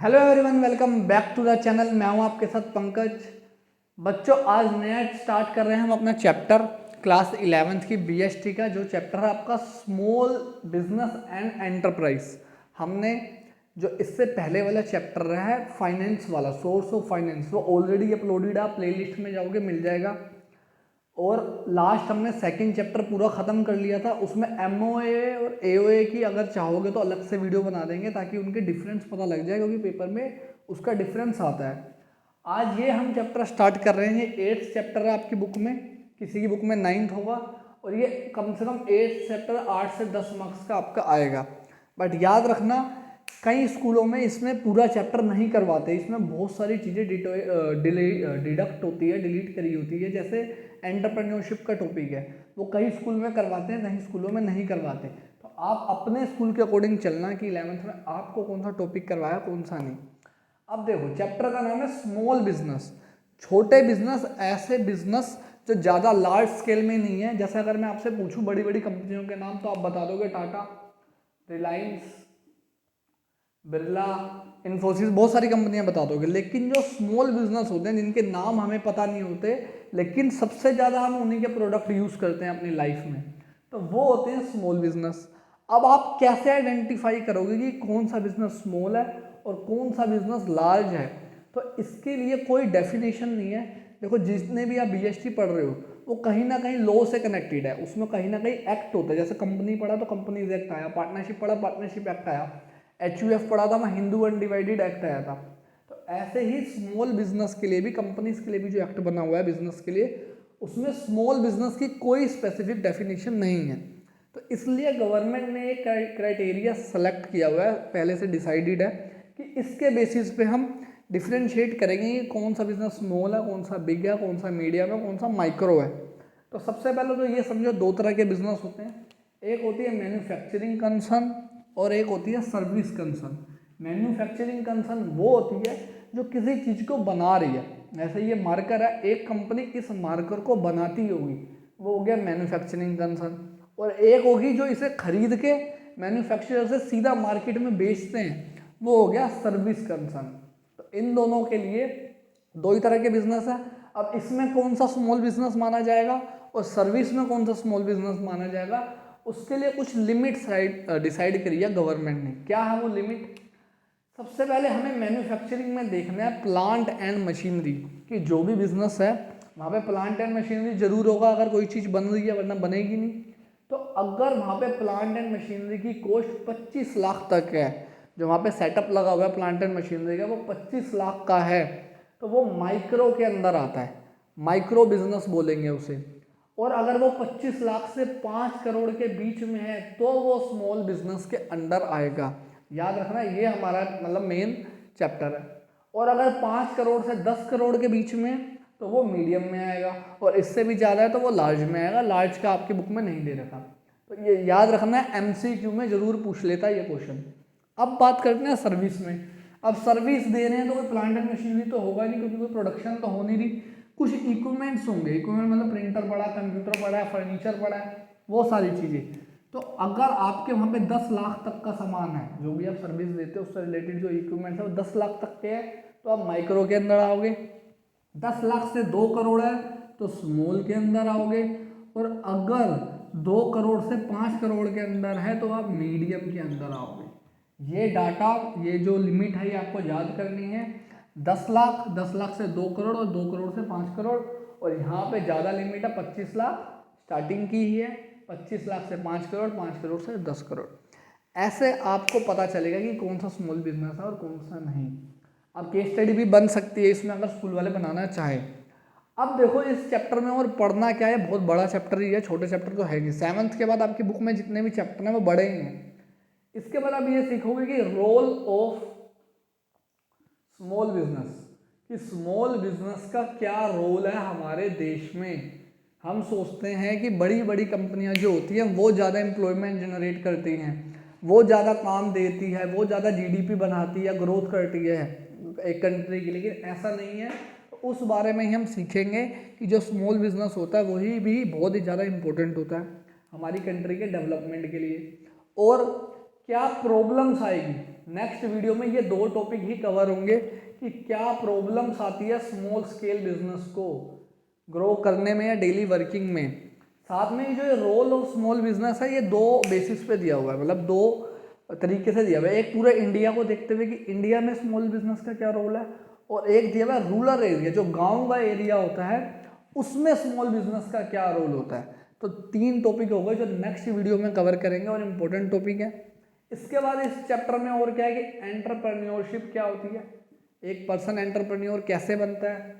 Hello everyone, welcome back to the channel. मैं हूं आपके साथ पंकज। बच्चों, आज नया स्टार्ट कर रहे हैं हम अपना चैप्टर क्लास 11th की बीएसटी का। जो चैप्टर है आपका स्मॉल बिजनेस एंड एंटरप्राइज। हमने जो इससे पहले वाला चैप्टर रहा है फाइनेंस वाला, सोर्स ऑफ फाइनेंस, वो ऑलरेडी अपलोडेड है, आप प्लेलिस्ट में जाओगे मिल जाएगा। और लास्ट हमने सेकंड चैप्टर पूरा ख़त्म कर लिया था। उसमें एमओए और एओए की अगर चाहोगे तो अलग से वीडियो बना देंगे ताकि उनके डिफरेंस पता लग जाए, क्योंकि पेपर में उसका डिफरेंस आता है। आज ये हम चैप्टर स्टार्ट कर रहे हैं। ये 8th चैप्टर है आपकी बुक में, किसी की बुक में 9th होगा। और ये कम से कम 8th चैप्टर 8 से 10 मार्क्स का आपका आएगा। बट याद रखना, कई स्कूलों में इसमें पूरा चैप्टर नहीं करवाते। इसमें बहुत सारी चीज़ें डिडक्ट होती है, डिलीट करी होती है। जैसे एंटरप्रेन्योरशिप का टॉपिक है, वो कई स्कूल में करवाते हैं, कई स्कूलों में नहीं करवाते। तो आप अपने स्कूल के अकॉर्डिंग चलना कि 11th में आपको कौन सा टॉपिक करवाया, कौन सा नहीं। अब देखो, चैप्टर का नाम है स्मॉल बिजनेस, छोटे बिजनेस, ऐसे बिजनेस जो ज़्यादा लार्ज स्केल में नहीं है। जैसे अगर मैं आपसे पूछूं बड़ी बड़ी कंपनियों के नाम, तो आप बता दोगे टाटा, रिलायंस, बिरला, इन्फोसिस, बहुत सारी कंपनियां बता दोगे। लेकिन जो स्मॉल बिजनेस होते हैं, जिनके नाम हमें पता नहीं होते, लेकिन सबसे ज़्यादा हम उन्हीं के प्रोडक्ट यूज़ करते हैं अपनी लाइफ में, तो वो होते हैं स्मॉल बिजनेस। अब आप कैसे आइडेंटिफाई करोगे कि कौन सा बिजनेस स्मॉल है और कौन सा बिजनेस लार्ज है? तो इसके लिए कोई डेफिनेशन नहीं है। देखो, जितने भी आप बीएसटी पढ़ रहे हो वो कहीं ना कहीं लॉ से कनेक्टेड है। उसमें कहीं ना कहीं एक्ट होता है। जैसे कंपनी पढ़ा तो कंपनीज एक्ट आया, पार्टनरशिप पढ़ा पार्टनरशिप एक्ट आया, HUF पढ़ा था, मैं हिंदू अनडिवाइडेड एक्ट आया था। तो ऐसे ही स्मॉल बिजनेस के लिए भी, कंपनीज के लिए भी जो एक्ट बना हुआ है बिजनेस के लिए, उसमें स्मॉल बिजनेस की कोई स्पेसिफिक डेफिनेशन नहीं है। तो इसलिए गवर्नमेंट ने एक क्राइटेरिया सेलेक्ट किया हुआ है, पहले से डिसाइडेड है कि इसके बेसिस पे हम डिफ्रेंशिएट करेंगे कि कौन सा बिजनेस स्मॉल है, कौन सा बिग है, कौन सा मीडियम है, कौन सा माइक्रो है। तो सबसे पहले तो ये समझो, दो तरह के बिजनेस होते हैं। एक होती है मैन्युफैक्चरिंग कंसर्न और एक होती है सर्विस कंसर्न। मैन्युफैक्चरिंग कंसर्न वो होती है जो किसी चीज़ को बना रही है। जैसे ये मार्कर है, एक कंपनी इस मार्कर को बनाती होगी, वो हो गया मैन्युफैक्चरिंग कंसर्न। और एक होगी जो इसे खरीद के मैन्युफैक्चरर से सीधा मार्केट में बेचते हैं, वो हो गया सर्विस कंसर्न। तो इन दोनों के लिए दो ही तरह के बिजनेस है। अब इसमें कौन सा स्मॉल बिजनेस माना जाएगा और सर्विस में कौन सा स्मॉल बिजनेस माना जाएगा, उसके लिए कुछ लिमिट डिसाइड करी है गवर्नमेंट ने। क्या है वो लिमिट? सबसे पहले हमें मैन्युफैक्चरिंग में देखना है प्लांट एंड मशीनरी, कि जो भी बिजनेस है वहाँ पे प्लांट एंड मशीनरी जरूर होगा अगर कोई चीज़ बन रही है, वरना बनेगी नहीं। तो अगर वहाँ पे प्लांट एंड मशीनरी की कॉस्ट 25 लाख तक है, जो वहाँ पे सेटअप लगा हुआ है प्लांट एंड मशीनरी का, वो 25 लाख का है, तो वो माइक्रो के अंदर आता है, माइक्रो बिजनेस बोलेंगे उसे। और अगर वो 25 लाख से 5 करोड़ के बीच में है तो वो स्मॉल बिजनेस के अंडर आएगा। याद रखना, ये हमारा मतलब मेन चैप्टर है। और अगर 5 करोड़ से 10 करोड़ के बीच में है तो वो मीडियम में आएगा, और इससे भी ज़्यादा है तो वो लार्ज में आएगा। लार्ज का आपकी बुक में नहीं दे रखा, तो ये याद रखना है, MCQ में जरूर पूछ लेता है ये क्वेश्चन। अब बात करते हैं सर्विस में। अब सर्विस दे रहे हैं तो कोई प्लांट एंड मशीनरी तो होगा नहीं, क्योंकि कोई प्रोडक्शन तो हो नहीं रही। कुछ इक्विपमेंट्स होंगे, इक्विपमेंट मतलब प्रिंटर पड़ा, कंप्यूटर पड़ा है, फर्नीचर पड़ा है, वो सारी चीज़ें। तो अगर आपके वहाँ पे 10 लाख तक का सामान है, जो भी आप सर्विस देते हो उससे रिलेटेड जो इक्विपमेंट्स है वो 10 लाख तक के है, तो आप माइक्रो के अंदर आओगे। 10 लाख से 2 करोड़ है तो स्मॉल के अंदर आओगे। और अगर 2 करोड़ से 5 करोड़ के अंदर है तो आप मीडियम के अंदर आओगे। ये डाटा, ये जो लिमिट है ये आपको याद करनी है। 10 लाख, 10 लाख से 2 करोड़ और 2 करोड़ से 5 करोड़। और यहाँ पे ज़्यादा लिमिट है, 25 लाख स्टार्टिंग की ही है। 25 लाख से 5 करोड़, 5 करोड़ से 10 करोड़। ऐसे आपको पता चलेगा कि कौन सा स्मॉल बिजनेस है और कौन सा नहीं। अब केस स्टडी भी बन सकती है इसमें अगर स्कूल वाले बनाना चाहे। अब देखो, इस चैप्टर में और पढ़ना क्या है, बहुत बड़ा चैप्टर ही है, छोटे चैप्टर तो है नहीं। 7th के बाद आपकी बुक में जितने भी चैप्टर हैं वो बड़े ही हैं। इसके बाद आप ये सीखोगे कि रोल ऑफ स्मॉल बिजनेस, कि स्मॉल बिजनेस का क्या रोल है हमारे देश में। हम सोचते हैं कि बड़ी बड़ी कंपनियां जो होती हैं वो ज़्यादा एम्प्लॉयमेंट जनरेट करती हैं, वो ज़्यादा काम देती है, वो ज़्यादा GDP बनाती है, ग्रोथ करती है एक कंट्री की। लेकिन ऐसा नहीं है। तो उस बारे में ही हम सीखेंगे कि जो स्मॉल बिजनेस होता है वही भी बहुत ही ज़्यादा इम्पोर्टेंट होता है हमारी कंट्री के डेवलपमेंट के लिए। और क्या प्रॉब्लम्स आएगी नेक्स्ट वीडियो में ये 2 टॉपिक ही कवर होंगे कि क्या प्रॉब्लम्स आती है स्मॉल स्केल बिजनेस को ग्रो करने में या डेली वर्किंग में। साथ में जो रोल ऑफ स्मॉल बिजनेस है ये 2 बेसिस पे दिया हुआ है, मतलब 2 तरीके से दिया हुआ है। एक पूरे इंडिया को देखते हुए कि इंडिया में स्मॉल बिजनेस का क्या रोल है, और एक दिया हुआ है रूरल एरिया, जो गाँव का एरिया होता है उसमें स्मॉल बिजनेस का क्या रोल होता है। तो 3 टॉपिक हो गए जो नेक्स्ट वीडियो में कवर करेंगे और इम्पोर्टेंट टॉपिक है। इसके बाद इस चैप्टर में और क्या है कि एंटरप्रेन्योरशिप क्या होती है, एक पर्सन एंटरप्रेन्योर कैसे बनता है,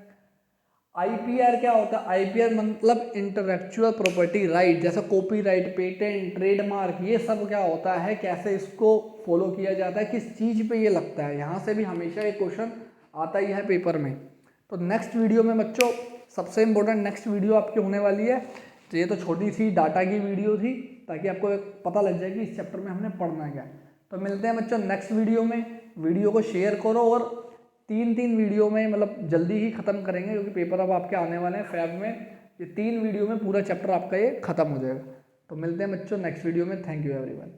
आईपीआर क्या होता है, आईपीआर मतलब इंटेलेक्चुअल प्रॉपर्टी राइट, जैसे कॉपीराइट, पेटेंट, ट्रेडमार्क, ये सब क्या होता है, कैसे इसको फॉलो किया जाता है, किस चीज़ पे ये लगता है। यहाँ से भी हमेशा एक क्वेश्चन आता ही है पेपर में। तो नेक्स्ट वीडियो में बच्चों सबसे इम्पोर्टेंट नेक्स्ट वीडियो आपकी होने वाली है। तो ये तो छोटी सी डाटा की वीडियो थी ताकि आपको एक पता लग जाए कि इस चैप्टर में हमने पढ़ना क्या। तो मिलते हैं बच्चों नेक्स्ट वीडियो में। वीडियो को शेयर करो और 3 वीडियो में मतलब जल्दी ही ख़त्म करेंगे क्योंकि पेपर अब आपके आने वाले हैं फेब में। ये 3 वीडियो में पूरा चैप्टर आपका ये ख़त्म हो जाएगा। तो मिलते हैं बच्चों नेक्स्ट वीडियो में। Thank you everyone.